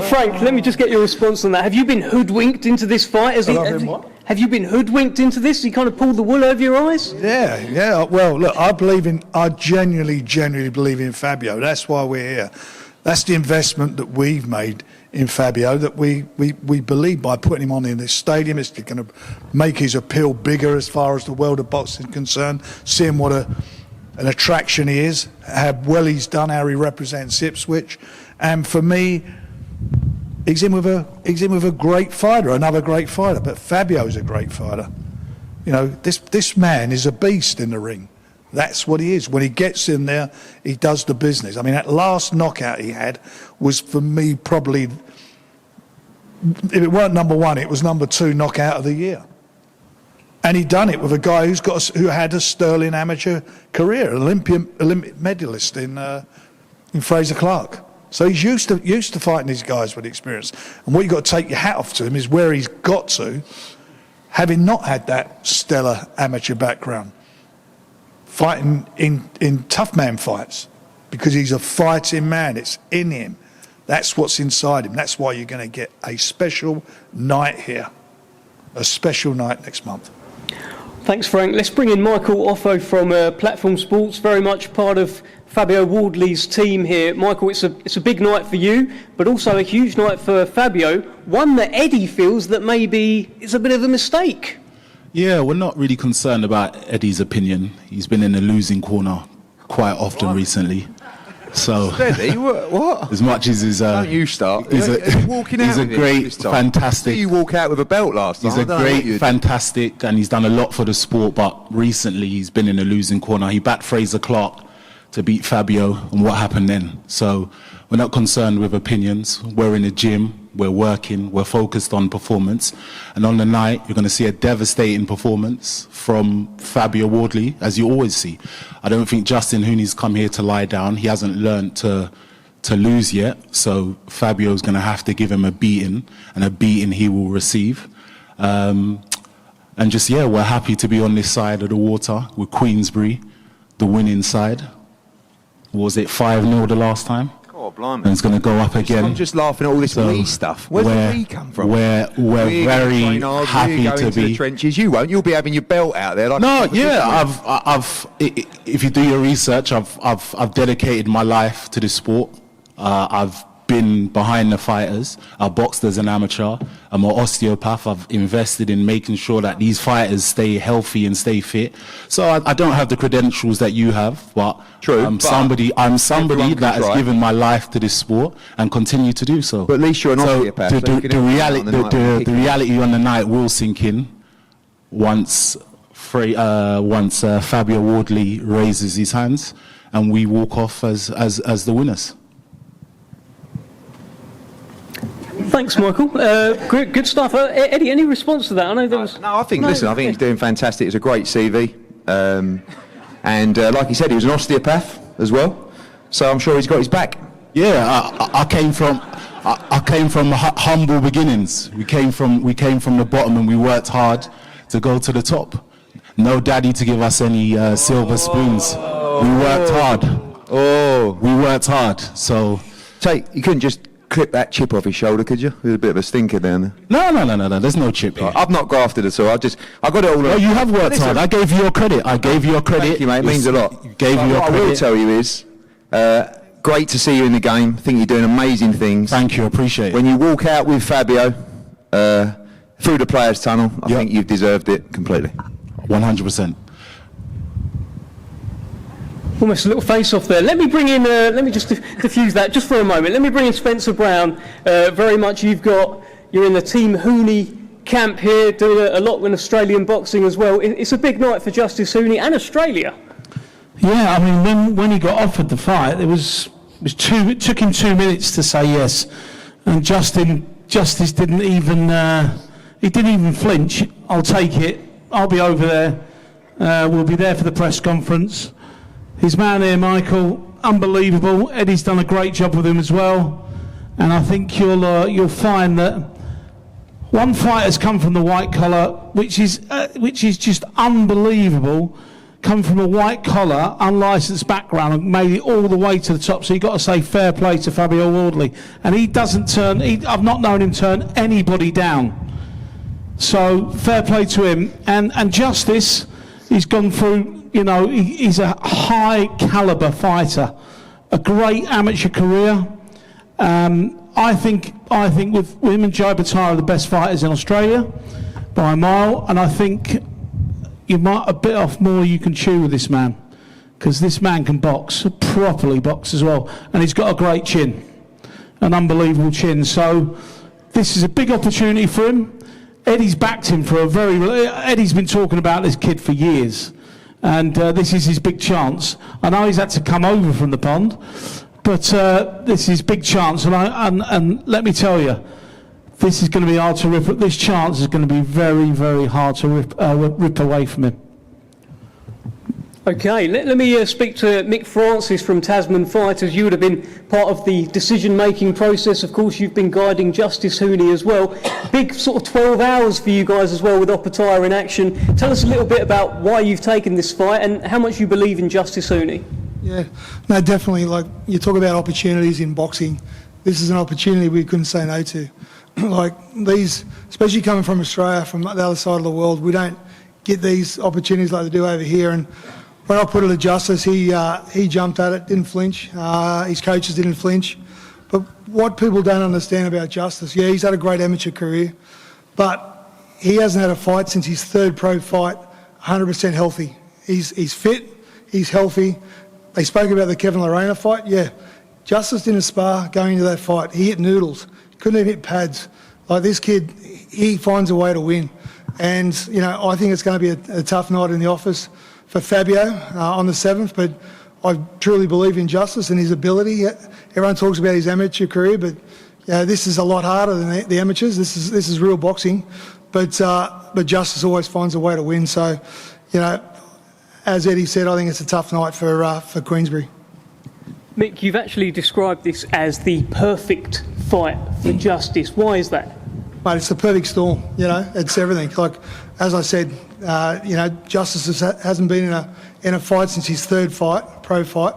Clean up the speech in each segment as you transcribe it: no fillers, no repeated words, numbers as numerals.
Frank, let me just get your response on that. Have you been hoodwinked into this fight? Have you been hoodwinked into this? He kind of pulled the wool over your eyes? Yeah. Well, look, I genuinely believe in Fabio. That's why we're here. That's the investment that we've made in Fabio, that we believe by putting him on in this stadium, it's going to make his appeal bigger as far as the world of boxing is concerned. Seeing what an attraction he is, how well he's done, how he represents Ipswich, and for me, he's in with a great fighter, another great fighter. But Fabio's a great fighter. You know, this man is a beast in the ring. That's what he is. When he gets in there, he does the business. I mean, that last knockout he had was, for me, probably, if it weren't number one, it was number two knockout of the year. And he done it with a guy who had a sterling amateur career, Olympic medalist in Fraser Clark. So he's used to fighting these guys with experience. And what you've got to take your hat off to him is where he's got to, having not had that stellar amateur background. Fighting in tough man fights, because he's a fighting man. It's in him. That's what's inside him. That's why you're going to get a special night here, a special night next month. Thanks, Frank. Let's bring in Michael Ofo from Platform Sports, very much part of Fabio Wardley's team here. Michael, it's a big night for you, but also a huge night for Fabio, one that Eddie feels that maybe is a bit of a mistake. Yeah, we're not really concerned about Eddie's opinion. He's been in the losing corner quite often recently. So, Steady? What? As much as he's don't you start? He's a great, fantastic. You walk out with a belt last time. He's a great, fantastic, and he's done a lot for the sport. But recently, he's been in a losing corner. He backed Fraser Clark to beat Fabio, and what happened then? So we're not concerned with opinions. We're in the gym. We're working, we're focused on performance, and on the night you're going to see a devastating performance from Fabio Wardley, as you always see. I don't think Justis Huni's come here to lie down. He hasn't learned to lose yet, so Fabio's going to have to give him a beating, and a beating he will receive. And we're happy to be on this side of the water with Queensbury, the winning side. Was it 5-0 the last time? Oh, blimey. And it's going to go up again. I'm just laughing at all this wee stuff. Where's the wee come from? We're very happy to be. The trenches. You won't. You'll be having your belt out there. Like If you do your research, I've dedicated my life to this sport. I've been behind the fighters. I boxed as an amateur. I'm an osteopath. I've invested in making sure that these fighters stay healthy and stay fit. So I don't have the credentials that you have, but I'm somebody that has given my life to this sport and continue to do so. But at least you're an osteopath. The reality on the night will sink in once Fabio Wardley raises his hands and we walk off as the winners. Thanks, Michael. Good stuff. Eddie, any response to that? I know there was... No, I think he's doing fantastic. It's a great CV. And like he said, he was an osteopath as well. So I'm sure he's got his back. Yeah, I came from humble beginnings. We came from the bottom and we worked hard to go to the top. No daddy to give us any silver spoons. We worked hard. We worked hard. So... you couldn't just clip that chip off his shoulder, could you? There's a bit of a stinker down there. No. There's no chip here. I've not grafted at all. I got it all. No, you have worked hard. I gave you your credit. Thank you, mate. It means a lot. What I will tell you is, great to see you in the game. I think you're doing amazing things. Thank you. Appreciate it. When you walk out with Fabio through the players' tunnel, I think you've deserved it completely. 100%. Almost a little face-off there. Let me bring in, let me just diffuse that just for a moment. Let me bring in Spencer Brown. Very much you're in the Team Huni camp here, doing a lot with Australian boxing as well. It's a big night for Justis Huni and Australia. Yeah, I mean, when he got offered the fight, it took him 2 minutes to say yes. And Justis didn't even flinch. I'll take it. I'll be over there. We'll be there for the press conference. His man here, Michael, unbelievable. Eddie's done a great job with him as well, and I think you'll find that one fight has come from the white collar, which is just unbelievable. come from a white collar, unlicensed background and made it all the way to the top. So you've got to say fair play to Fabio Wardley. And he doesn't turn, I've not known him turn anybody down. So fair play to him. And Justis, he's gone through, you know, he's a high calibre fighter, a great amateur career. I think with him and Joe Batara are the best fighters in Australia by a mile, and I think you might a bit off more you can chew with this man, because this man can box, properly box as well, and he's got a great chin, an unbelievable chin. So this is a big opportunity for him. Eddie's backed him for Eddie's been talking about this kid for years, and this is his big chance. I know he's had to come over from the pond, but this is his big chance, and let me tell you, this is going to be hard to rip. This chance is going to be very, very hard to rip away from him. Okay, let me speak to Mick Francis from Tasman Fighters. You would have been part of the decision-making process. Of course, you've been guiding Justis Huni as well. Big sort of 12 hours for you guys as well with Opatire in action. Tell us a little bit about why you've taken this fight and how much you believe in Justis Huni. Yeah, no, definitely. Like, you talk about opportunities in boxing. This is an opportunity we couldn't say no to. Like, these, especially coming from Australia, from the other side of the world, we don't get these opportunities like they do over here. And when I put it to Justis, he jumped at it, didn't flinch. His coaches didn't flinch. But what people don't understand about Justis, yeah, he's had a great amateur career, but he hasn't had a fight since his third pro fight, 100% healthy. He's fit, he's healthy. They spoke about the Kevin Lorena fight. Yeah, Justis didn't spar going into that fight. He hit noodles. Couldn't even hit pads. Like, this kid, he finds a way to win. And, you know, I think it's going to be a tough night in the office for Fabio on the 7th, but I truly believe in Justis and his ability. Everyone talks about his amateur career, but this is a lot harder than the amateurs. This is real boxing. But Justis always finds a way to win. So, you know, as Eddie said, I think it's a tough night for Queensbury. Mick, you've actually described this as the perfect fight for Justis. Why is that? Mate, it's the perfect storm. You know, it's everything. Like, as I said, you know, Justis hasn't been in a fight since his third fight, pro fight,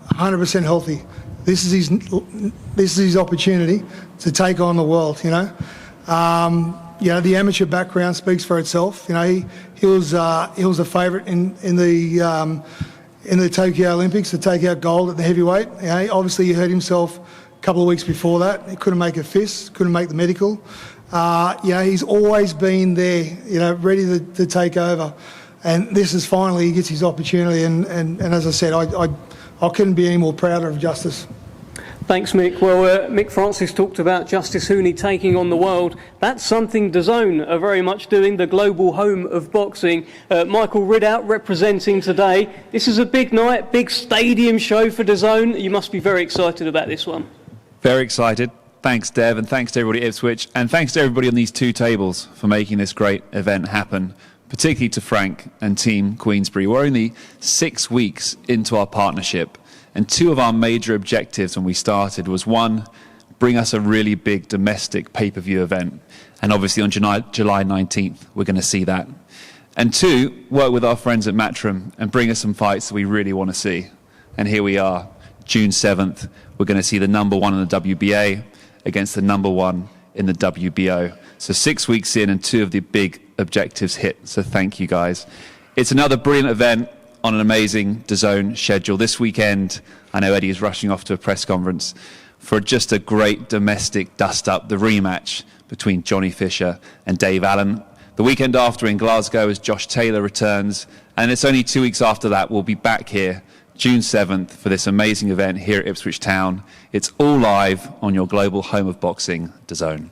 100% healthy. This is his opportunity to take on the world. You know, the amateur background speaks for itself. You know, he was a favourite in the Tokyo Olympics to take out gold at the heavyweight. You know, obviously he hurt himself a couple of weeks before that. He couldn't make a fist, couldn't make the medical. You know, he's always been there, you know, ready to take over. And this is finally, he gets his opportunity. And as I said, I couldn't be any more prouder of Justis. Thanks, Mick. Well, Mick Francis talked about Justis Huni taking on the world. That's something DAZN are very much doing, the global home of boxing. Michael Ridout representing today. This is a big night, big stadium show for DAZN. You must be very excited about this one. Very excited. Thanks, Dev, and thanks to everybody at Ipswich, and thanks to everybody on these two tables for making this great event happen, particularly to Frank and Team Queensbury. We're only 6 weeks into our partnership, and two of our major objectives when we started was, one, bring us a really big domestic pay-per-view event, and obviously on July 19th we're going to see that. And two, work with our friends at Matchroom and bring us some fights that we really want to see. And here we are, June 7th, we're going to see the number one in the WBA against the number one in the WBO. So 6 weeks in and two of the big objectives hit. So thank you, guys. It's another brilliant event on an amazing DAZN schedule. This weekend, I know Eddie is rushing off to a press conference for just a great domestic dust-up, the rematch between Johnny Fisher and Dave Allen. The weekend after in Glasgow as Josh Taylor returns, and it's only 2 weeks after that we'll be back here June 7th for this amazing event here at Ipswich Town. It's all live on your global home of boxing, DAZN.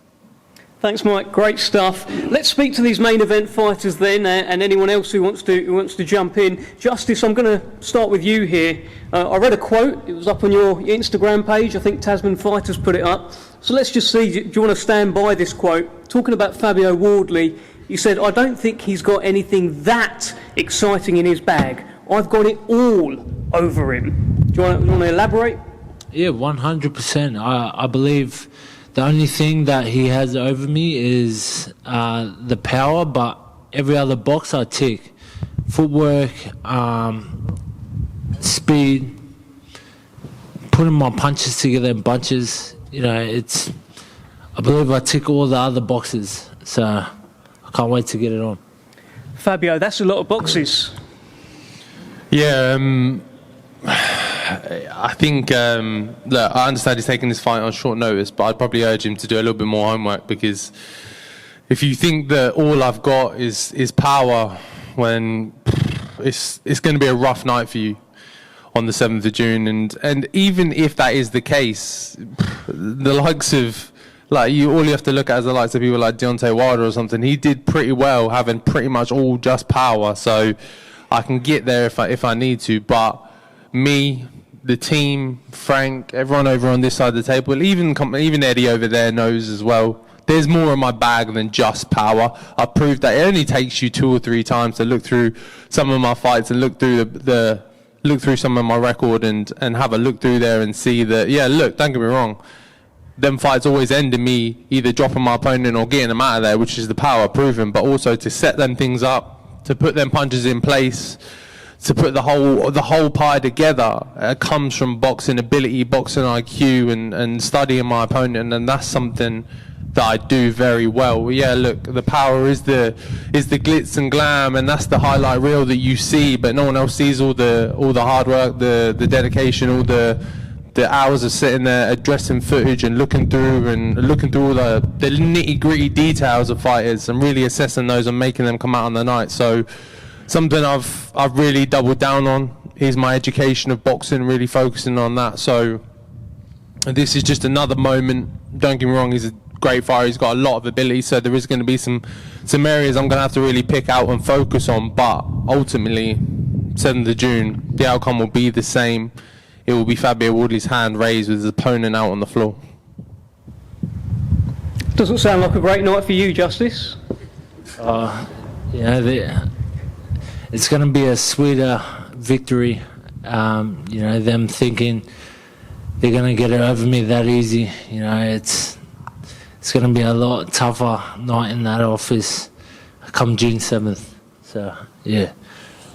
Thanks, Mike. Great stuff. Let's speak to these main event fighters then, and anyone else who wants to jump in. Justis, I'm going to start with you here. I read a quote. It was up on your Instagram page. I think Tasman Fighters put it up. So let's just see. Do you want to stand by this quote? Talking about Fabio Wardley, you said, "I don't think he's got anything that exciting in his bag. I've got it all over him." Do you want to elaborate? Yeah, 100%. I believe the only thing that he has over me is the power, but every other box I tick. footwork, speed, putting my punches together in bunches. You know, I believe I tick all the other boxes, so I can't wait to get it on. Fabio, that's a lot of boxes. Yeah, I think, look, I understand he's taking this fight on short notice, but I'd probably urge him to do a little bit more homework, because if you think that all I've got is power, when it's going to be a rough night for you on the 7th of June. And even if that is the case, the likes of, like, all you have to look at is the likes of people like Deontay Wilder or something. He did pretty well, having pretty much all just power. So I can get there if I need to. But me, the team, Frank, everyone over on this side of the table, even Eddie over there knows as well, there's more in my bag than just power. I've proved that it only takes you 2 or 3 times to look through some of my fights and look through look through some of my record and have a look through there and see that, yeah, look, don't get me wrong, them fights always end in me either dropping my opponent or getting them out of there, which is the power proven, but also to set them things up, to put them punches in place, to put the whole pie together, comes from boxing ability, boxing IQ, and studying my opponent, and that's something that I do very well. Yeah, look, the power is the glitz and glam, and that's the highlight reel that you see, but no one else sees all the hard work, the dedication, all the hours of sitting there addressing footage and looking through all the nitty-gritty details of fighters and really assessing those and making them come out on the night. So something I've really doubled down on is my education of boxing, really focusing on that. So this is just another moment. Don't get me wrong, he's a great fighter, he's got a lot of ability, so there is going to be some areas I'm going to have to really pick out and focus on, but ultimately 7th of June the outcome will be the same. It will be Fabio Wardley's hand raised with his opponent out on the floor. Doesn't sound like a great night for you, Justis. It's going to be a sweeter victory. Them thinking they're going to get it over me that easy. It's going to be a lot tougher night in that office come June 7th. So, yeah.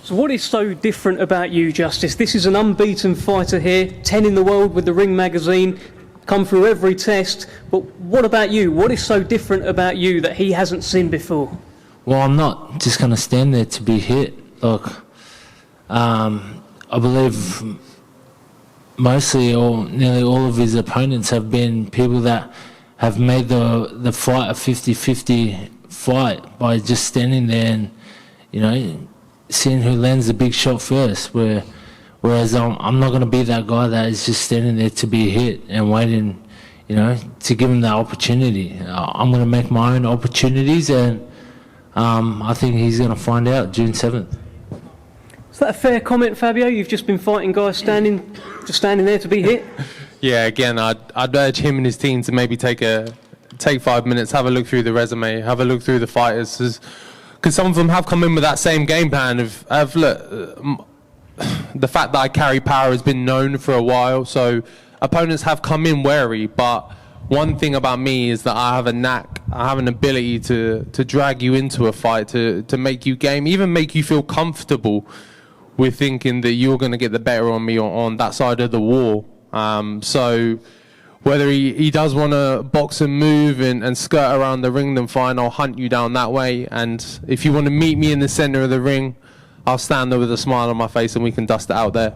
So what is so different about you, Justis? This is an unbeaten fighter here, 10 in the world with the Ring magazine, come through every test. But what about you? What is so different about you that he hasn't seen before? Well, I'm not just going to stand there to be hit. Look, I believe nearly all of his opponents have been people that have made the fight a 50-50 fight by just standing there and, seeing who lands the big shot first. Whereas I'm not going to be that guy that is just standing there to be hit and waiting, to give him that opportunity. I'm going to make my own opportunities, and I think he's going to find out June 7th. Is that a fair comment, Fabio? You've just been fighting guys standing there to be hit? Yeah, again, I'd urge him and his team to maybe take 5 minutes, have a look through the resume, have a look through the fighters, because some of them have come in with that same game plan of look, the fact that I carry power has been known for a while, so opponents have come in wary, but one thing about me is that I have a knack, I have an ability to drag you into a fight, to make you game, even make you feel comfortable with thinking that you're going to get the better on me on that side of the wall. So whether he does want to box and move and skirt around the ring, then fine, I'll hunt you down that way. And if you want to meet me in the center of the ring, I'll stand there with a smile on my face and we can dust it out there.